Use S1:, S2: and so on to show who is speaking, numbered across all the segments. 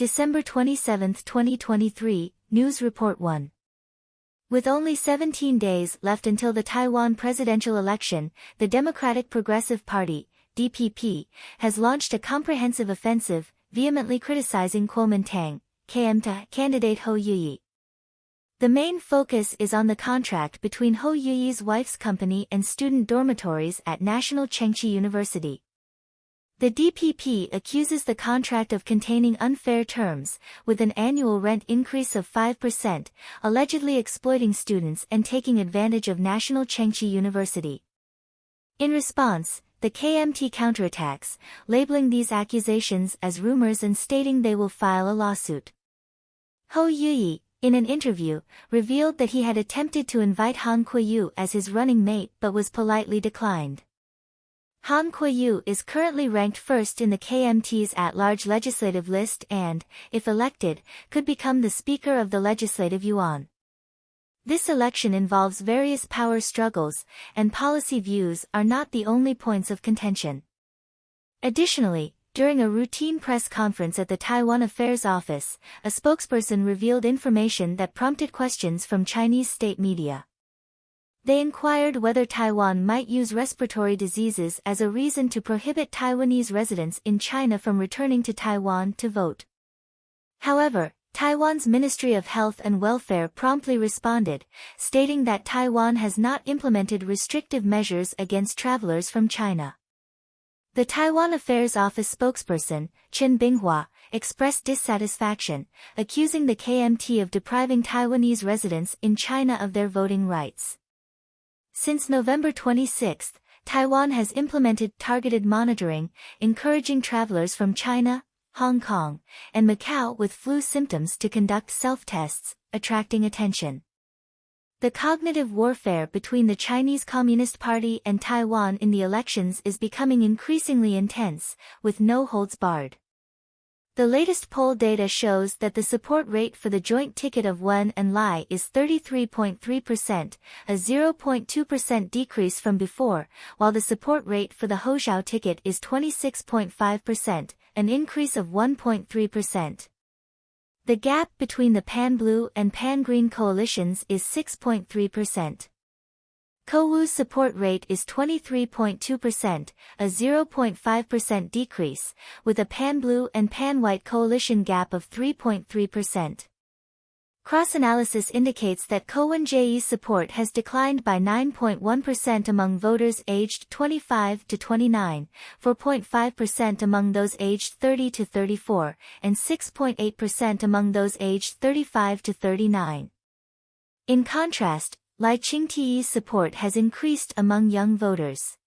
S1: December 27, 2023, News Report 1. With only 17 days left until the Taiwan presidential election, the Democratic Progressive Party, DPP, has launched a comprehensive offensive, vehemently criticizing Kuomintang, KMT candidate Hou Yuyi. The main focus is on the contract between Hou Yuyi's wife's company and student dormitories at National Chengchi University. The DPP accuses the contract of containing unfair terms, with an annual rent increase of 5%, allegedly exploiting students and taking advantage of National Chengchi University. In response, the KMT counterattacks, labeling these accusations as rumors and stating they will file a lawsuit. Hou Yuyi, in an interview, revealed that he had attempted to invite Han Kuo-yu as his running mate but was politely declined. Han Kuo-yu is currently ranked first in the KMT's at-large legislative list and, if elected, could become the Speaker of the Legislative Yuan. This election involves various power struggles, and policy views are not the only points of contention. Additionally, during a routine press conference at the Taiwan Affairs Office, a spokesperson revealed information that prompted questions from Chinese state media. They inquired whether Taiwan might use respiratory diseases as a reason to prohibit Taiwanese residents in China from returning to Taiwan to vote. However, Taiwan's Ministry of Health and Welfare promptly responded, stating that Taiwan has not implemented restrictive measures against travelers from China. The Taiwan Affairs Office spokesperson, Chen Binghua, expressed dissatisfaction, accusing the KMT of depriving Taiwanese residents in China of their voting rights. Since November 26, Taiwan has implemented targeted monitoring, encouraging travelers from China, Hong Kong, and Macau with flu symptoms to conduct self-tests, attracting attention. The cognitive warfare between the Chinese Communist Party and Taiwan in the elections is becoming increasingly intense, with no holds barred. The latest poll data shows that the support rate for the joint ticket of Wen and Lai is 33.3%, a 0.2% decrease from before, while the support rate for the Hozhou ticket is 26.5%, an increase of 1.3%. The gap between the Pan-Blue and Pan-Green coalitions is 6.3%. Kowoo's support rate is 23.2%, a 0.5% decrease, with a Pan-Blue and Pan-White coalition gap of 3.3%. Cross-analysis indicates that Ko-Wen-Je's support has declined by 9.1% among voters aged 25 to 29, 4.5% among those aged 30 to 34, and 6.8% among those aged 35 to 39. In contrast, Lai Ching-te's support has increased among young voters.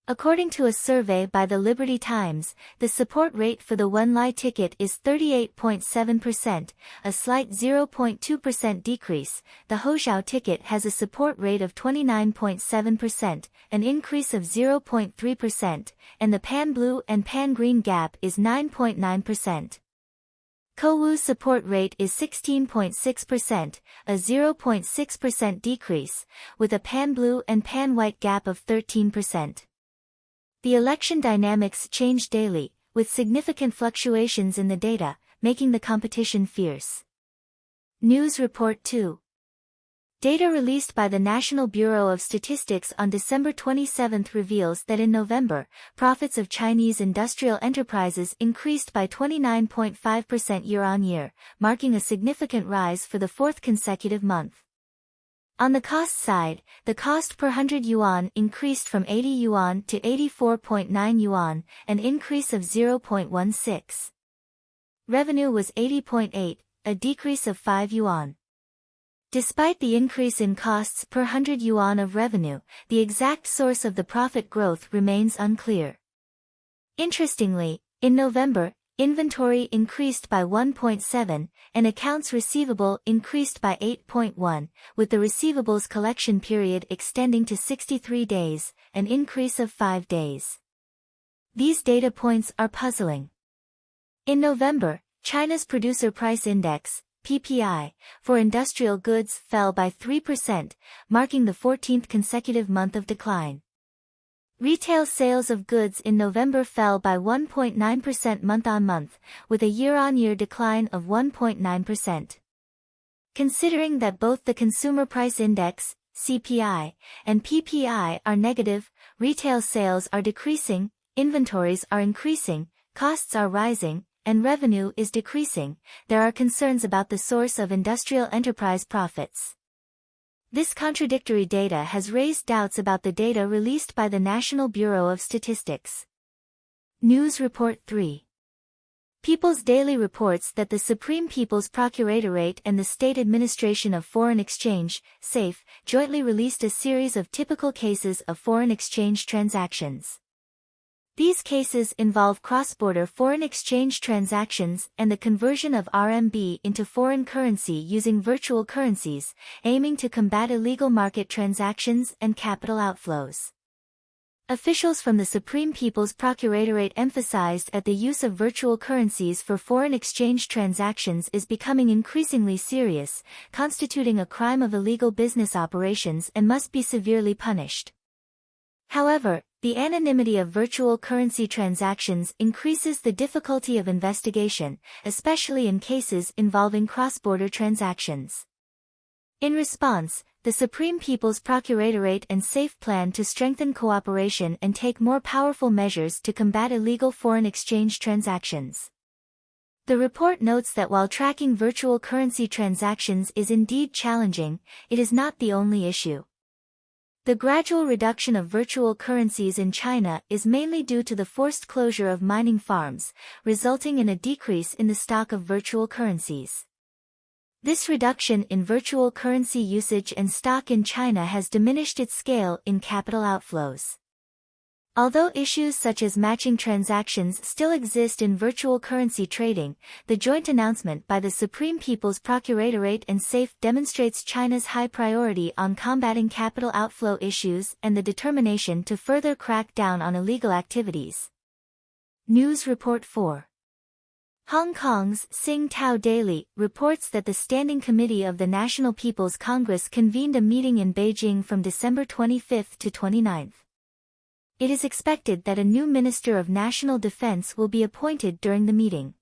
S1: According to a survey by the Liberty Times, the support rate for the Wen-Lai ticket is 38.7%, a slight 0.2% decrease. The Hozhou ticket has a support rate of 29.7%, an increase of 0.3%, and the Pan-Blue and Pan-Green gap is 9.9%. Kowoo's support rate is 16.6%, a 0.6% decrease, with a Pan-Blue and Pan-White gap of 13%. The election dynamics change daily, with significant fluctuations in the data, making the competition fierce. News Report 2. Data released by the National Bureau of Statistics on December 27 reveals that in November, profits of Chinese industrial enterprises increased by 29.5% year-on-year, marking a significant rise for the fourth consecutive month. On the cost side, the cost per 100 yuan increased from 80 yuan to 84.9 yuan, an increase of 0.16. Revenue was 80.8, a decrease of 5 yuan. Despite the increase in costs per 100 yuan of revenue, the exact source of the profit growth remains unclear. Interestingly, in November, inventory increased by 1.7, and accounts receivable increased by 8.1, with the receivables collection period extending to 63 days, an increase of 5 days. These data points are puzzling. In November, China's Producer Price Index, PPI, for industrial goods fell by 3%, marking the 14th consecutive month of decline. Retail sales of goods in November fell by 1.9% month-on-month, with a year-on-year decline of 1.9%. Considering that both the Consumer Price Index, CPI, and PPI are negative, retail sales are decreasing, inventories are increasing, costs are rising, and revenue is decreasing, there are concerns about the source of industrial enterprise profits. This contradictory data has raised doubts about the data released by the National Bureau of Statistics. News Report 3. People's Daily reports that the Supreme People's Procuratorate and the State Administration of Foreign Exchange, SAFE, jointly released a series of typical cases of foreign exchange transactions. These cases involve cross-border foreign exchange transactions and the conversion of RMB into foreign currency using virtual currencies, aiming to combat illegal market transactions and capital outflows. Officials from the Supreme People's Procuratorate emphasized that the use of virtual currencies for foreign exchange transactions is becoming increasingly serious, constituting a crime of illegal business operations and must be severely punished. However, the anonymity of virtual currency transactions increases the difficulty of investigation, especially in cases involving cross-border transactions. In response, the Supreme People's Procuratorate and SAFE plan to strengthen cooperation and take more powerful measures to combat illegal foreign exchange transactions. The report notes that while tracking virtual currency transactions is indeed challenging, it is not the only issue. The gradual reduction of virtual currencies in China is mainly due to the forced closure of mining farms, resulting in a decrease in the stock of virtual currencies. This reduction in virtual currency usage and stock in China has diminished its scale in capital outflows. Although issues such as matching transactions still exist in virtual currency trading, the joint announcement by the Supreme People's Procuratorate and SAFE demonstrates China's high priority on combating capital outflow issues and the determination to further crack down on illegal activities. News Report 4. Hong Kong's Sing Tao Daily reports that the Standing Committee of the National People's Congress convened a meeting in Beijing from December 25 to 29. It is expected that a new Minister of National Defense will be appointed during the meeting.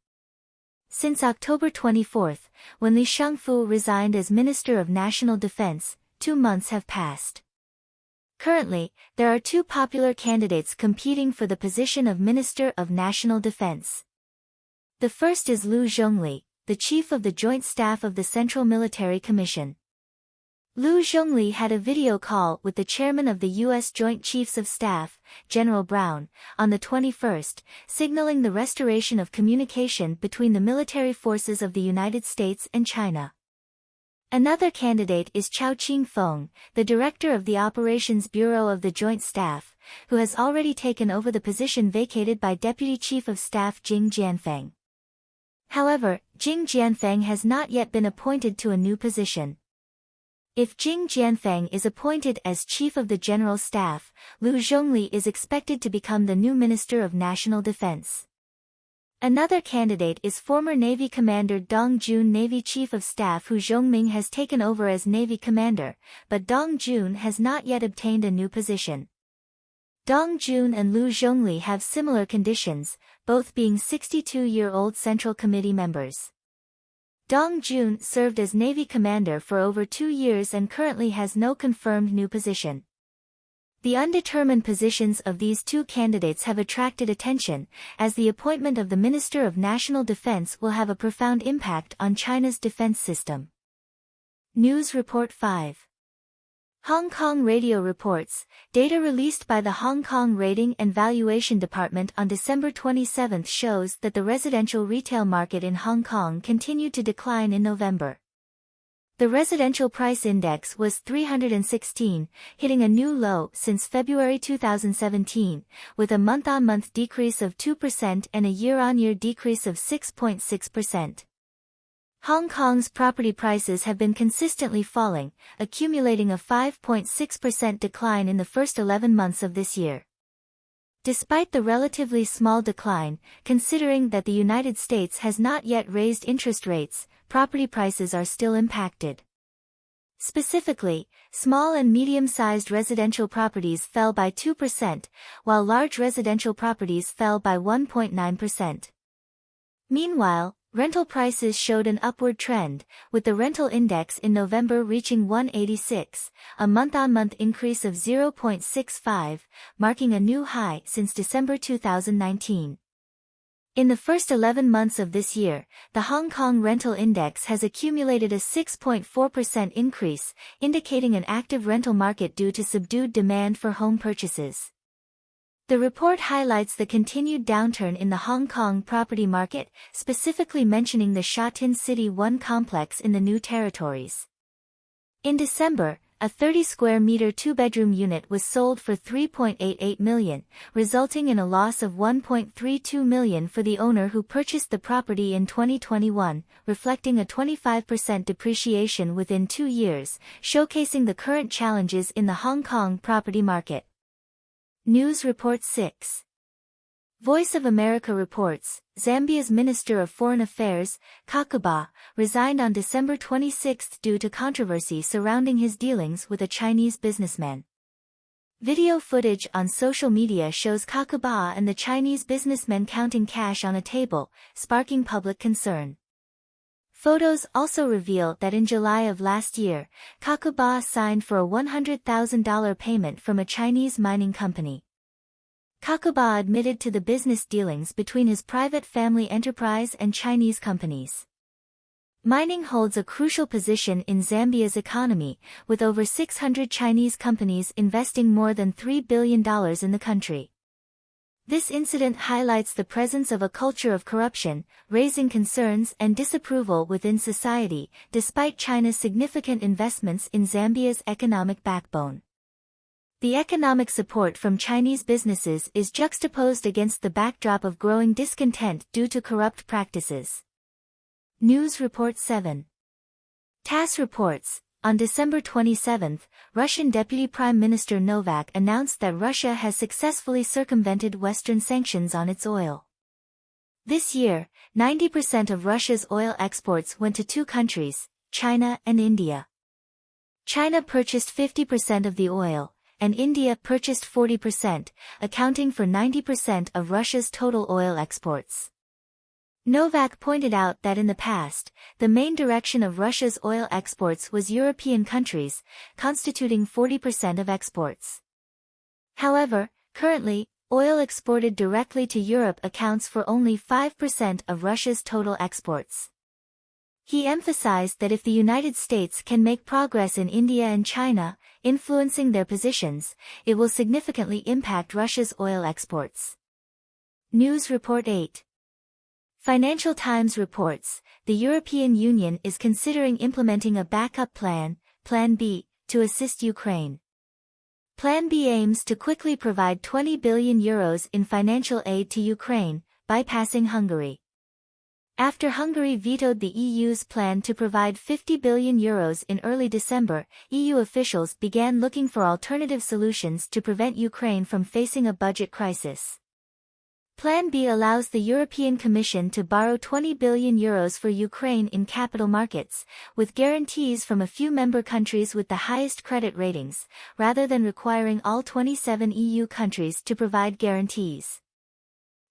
S1: Since October 24, when Li Shangfu resigned as Minister of National Defense, 2 months have passed. Currently, there are 2 popular candidates competing for the position of Minister of National Defense. The first is Liu Zhongli, the chief of the Joint Staff of the Central Military Commission. Liu Zhongli had a video call with the chairman of the U.S. Joint Chiefs of Staff, General Brown, on the 21st, signaling the restoration of communication between the military forces of the United States and China. Another candidate is Chao Qing-feng, the director of the Operations Bureau of the Joint Staff, who has already taken over the position vacated by Deputy Chief of Staff Jing Jianfeng. However, Jing Jianfeng has not yet been appointed to a new position. If Jing Jianfeng is appointed as Chief of the General Staff, Liu Zhongli is expected to become the new Minister of National Defense. Another candidate is former Navy Commander Dong Jun, Navy Chief of Staff Hu Zhongming has taken over as Navy Commander, but Dong Jun has not yet obtained a new position. Dong Jun and Liu Zhongli have similar conditions, both being 62-year-old Central Committee members. Dong Jun served as Navy Commander for over 2 years and currently has no confirmed new position. The undetermined positions of these 2 candidates have attracted attention, as the appointment of the Minister of National Defense will have a profound impact on China's defense system. News Report 5. Hong Kong Radio reports, data released by the Hong Kong Rating and Valuation Department on December 27 shows that the residential retail market in Hong Kong continued to decline in November. The residential price index was 316, hitting a new low since February 2017, with a month-on-month decrease of 2% and a year-on-year decrease of 6.6%. Hong Kong's property prices have been consistently falling, accumulating a 5.6% decline in the first 11 months of this year. Despite the relatively small decline, considering that the United States has not yet raised interest rates, property prices are still impacted. Specifically, small and medium-sized residential properties fell by 2%, while large residential properties fell by 1.9%. Meanwhile, rental prices showed an upward trend, with the rental index in November reaching 186, a month-on-month increase of 0.65, marking a new high since December 2019. In the first 11 months of this year, the Hong Kong rental index has accumulated a 6.4% increase, indicating an active rental market due to subdued demand for home purchases. The report highlights the continued downturn in the Hong Kong property market, specifically mentioning the Sha Tin City 1 complex in the New Territories. In December, a 30-square-meter two-bedroom unit was sold for $3.88 million, resulting in a loss of $1.32 million for the owner who purchased the property in 2021, reflecting a 25% depreciation within 2 years, showcasing the current challenges in the Hong Kong property market. News Report 6. Voice of America reports, Zambia's Minister of Foreign Affairs, Kakuba, resigned on December 26 due to controversy surrounding his dealings with a Chinese businessman. Video footage on social media shows Kakuba and the Chinese businessman counting cash on a table, sparking public concern. Photos also reveal that in July of last year, Kakuba signed for a $100,000 payment from a Chinese mining company. Kakuba admitted to the business dealings between his private family enterprise and Chinese companies. Mining holds a crucial position in Zambia's economy, with over 600 Chinese companies investing more than $3 billion in the country. This incident highlights the presence of a culture of corruption, raising concerns and disapproval within society, despite China's significant investments in Zambia's economic backbone. The economic support from Chinese businesses is juxtaposed against the backdrop of growing discontent due to corrupt practices. News Report 7. TASS reports, on December 27, Russian Deputy Prime Minister Novak announced that Russia has successfully circumvented Western sanctions on its oil. This year, 90% of Russia's oil exports went to 2 countries, China and India. China purchased 50% of the oil, and India purchased 40%, accounting for 90% of Russia's total oil exports. Novak pointed out that in the past, the main direction of Russia's oil exports was European countries, constituting 40% of exports. However, currently, oil exported directly to Europe accounts for only 5% of Russia's total exports. He emphasized that if the United States can make progress in India and China, influencing their positions, it will significantly impact Russia's oil exports. News Report 8. Financial Times reports, the European Union is considering implementing a backup plan, Plan B, to assist Ukraine. Plan B aims to quickly provide €20 billion in financial aid to Ukraine, bypassing Hungary. After Hungary vetoed the EU's plan to provide €50 billion in early December, EU officials began looking for alternative solutions to prevent Ukraine from facing a budget crisis. Plan B allows the European Commission to borrow €20 billion for Ukraine in capital markets, with guarantees from a few member countries with the highest credit ratings, rather than requiring all 27 EU countries to provide guarantees.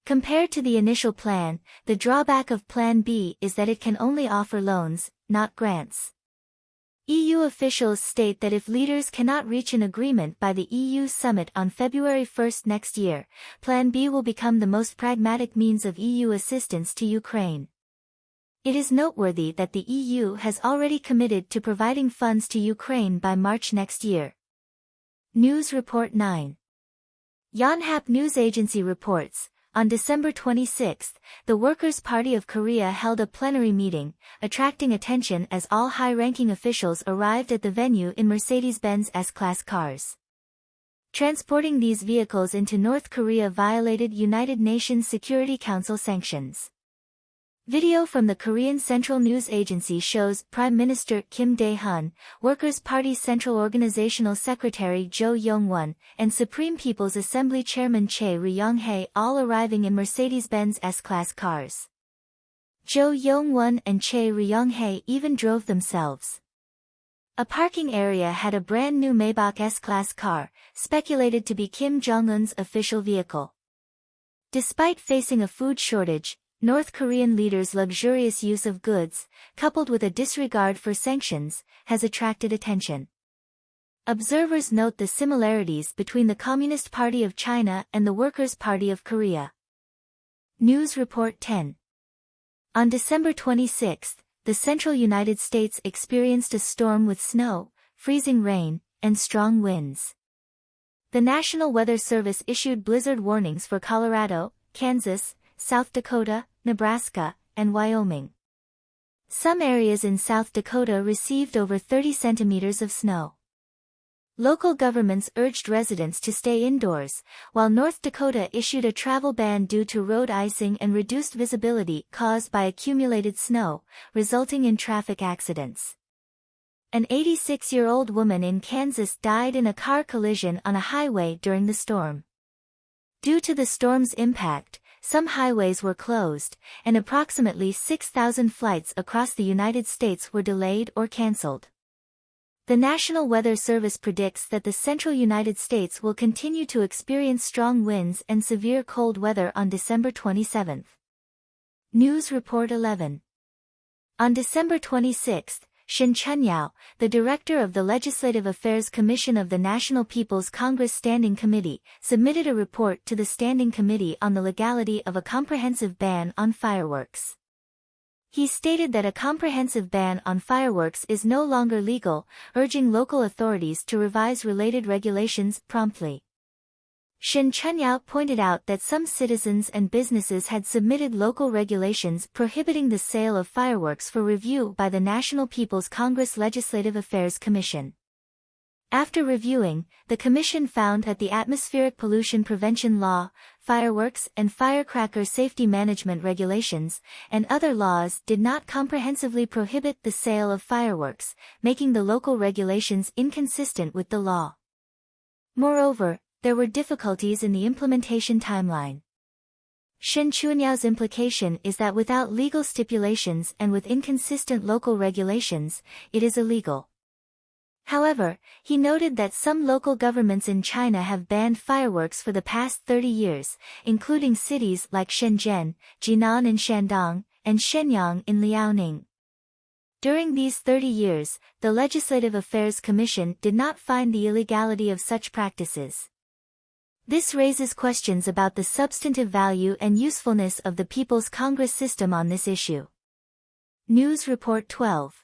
S1: Compared to the initial plan, the drawback of Plan B is that it can only offer loans, not grants. EU officials state that if leaders cannot reach an agreement by the EU summit on February 1 next year, Plan B will become the most pragmatic means of EU assistance to Ukraine. It is noteworthy that the EU has already committed to providing funds to Ukraine by March next year. News Report 9. Yonhap News Agency reports, on December 26, the Workers' Party of Korea held a plenary meeting, attracting attention as all high-ranking officials arrived at the venue in Mercedes-Benz S-Class cars. Transporting these vehicles into North Korea violated United Nations Security Council sanctions. Video from the Korean Central News Agency shows Prime Minister Kim Dae-hun, Workers' Party Central Organizational Secretary Jo Young-won, and Supreme People's Assembly Chairman Chae Ryong-hae all arriving in Mercedes-Benz S-Class cars. Jo Young-won and Chae Ryong-hae even drove themselves. A parking area had a brand new Maybach S-Class car, speculated to be Kim Jong-un's official vehicle. Despite facing a food shortage, North Korean leaders' luxurious use of goods, coupled with a disregard for sanctions, has attracted attention. Observers note the similarities between the Communist Party of China and the Workers' Party of Korea. News Report 10. On December 26, the central United States experienced a storm with snow, freezing rain, and strong winds. The National Weather Service issued blizzard warnings for Colorado, Kansas, South Dakota, Nebraska, and Wyoming. Some areas in South Dakota received over 30 centimeters of snow. Local governments urged residents to stay indoors, while North Dakota issued a travel ban due to road icing and reduced visibility caused by accumulated snow, resulting in traffic accidents. An 86-year-old woman in Kansas died in a car collision on a highway during the storm. Due to the storm's impact, some highways were closed, and approximately 6,000 flights across the United States were delayed or canceled. The National Weather Service predicts that the central United States will continue to experience strong winds and severe cold weather on December 27. News Report 11. On December 26, Shin Chunyao, the director of the Legislative Affairs Commission of the National People's Congress Standing Committee, submitted a report to the Standing Committee on the legality of a comprehensive ban on fireworks. He stated that a comprehensive ban on fireworks is no longer legal, urging local authorities to revise related regulations promptly. Shin Chunyao pointed out that some citizens and businesses had submitted local regulations prohibiting the sale of fireworks for review by the National People's Congress Legislative Affairs Commission. After reviewing, the Commission found that the Atmospheric Pollution Prevention Law, Fireworks and Firecracker Safety Management Regulations, and other laws did not comprehensively prohibit the sale of fireworks, making the local regulations inconsistent with the law. Moreover, there were difficulties in the implementation timeline. Shin Chunyao's implication is that without legal stipulations and with inconsistent local regulations, it is illegal. However, he noted that some local governments in China have banned fireworks for the past 30 years, including cities like Shenzhen, Jinan in Shandong, and Shenyang in Liaoning. During these 30 years, the Legislative Affairs Commission did not find the illegality of such practices. This raises questions about the substantive value and usefulness of the People's Congress system on this issue. News Report 12.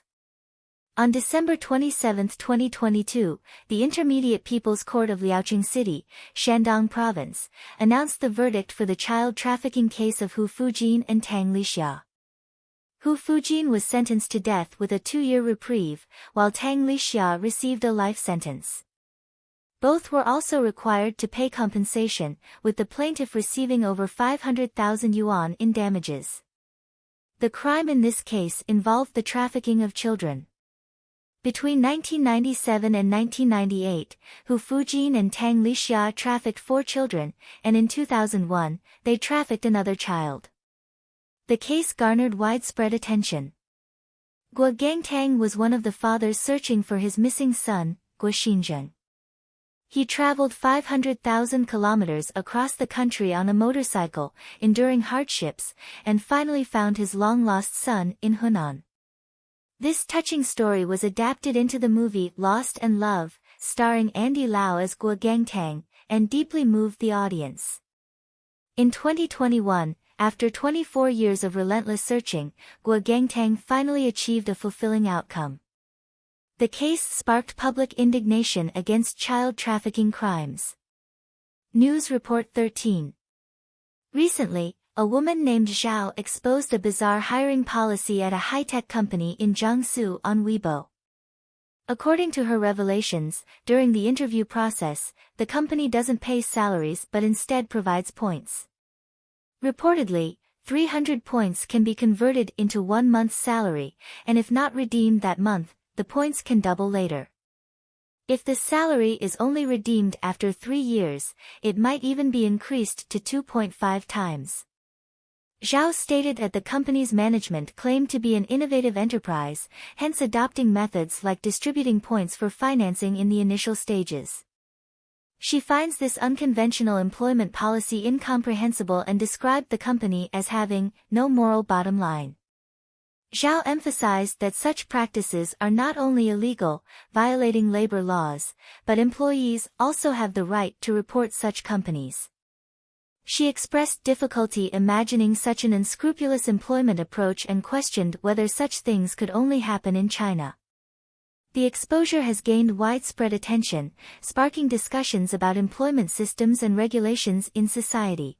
S1: On December 27, 2022, the Intermediate People's Court of Liaoqing City, Shandong Province, announced the verdict for the child trafficking case of Hu Fujin and Tang Lixia. Hu Fujin was sentenced to death with a 2-year reprieve, while Tang Lixia received a life sentence. Both were also required to pay compensation, with the plaintiff receiving over 500,000 yuan in damages. The crime in this case involved the trafficking of children. Between 1997 and 1998, Hu Fujin and Tang Lixia trafficked 4 children, and in 2001, they trafficked another child. The case garnered widespread attention. Guo Gangtang was one of the fathers searching for his missing son, Guo Xinzheng. He traveled 500,000 kilometers across the country on a motorcycle, enduring hardships, and finally found his long-lost son in Hunan. This touching story was adapted into the movie Lost and Love, starring Andy Lau as Guo Gangtang, and deeply moved the audience. In 2021, after 24 years of relentless searching, Guo Gangtang finally achieved a fulfilling outcome. The case sparked public indignation against child trafficking crimes. News Report 13. Recently, a woman named Zhao exposed a bizarre hiring policy at a high-tech company in Jiangsu on Weibo. According to her revelations, during the interview process, the company doesn't pay salaries but instead provides points. Reportedly, 300 points can be converted into 1 month's salary, and if not redeemed that month, the points can double later. If the salary is only redeemed after 3 years, it might even be increased to 2.5 times. Zhao stated that the company's management claimed to be an innovative enterprise, hence adopting methods like distributing points for financing in the initial stages. She finds this unconventional employment policy incomprehensible and described the company as having no moral bottom line. Zhao emphasized that such practices are not only illegal, violating labor laws, but employees also have the right to report such companies. She expressed difficulty imagining such an unscrupulous employment approach and questioned whether such things could only happen in China. The exposure has gained widespread attention, sparking discussions about employment systems and regulations in society.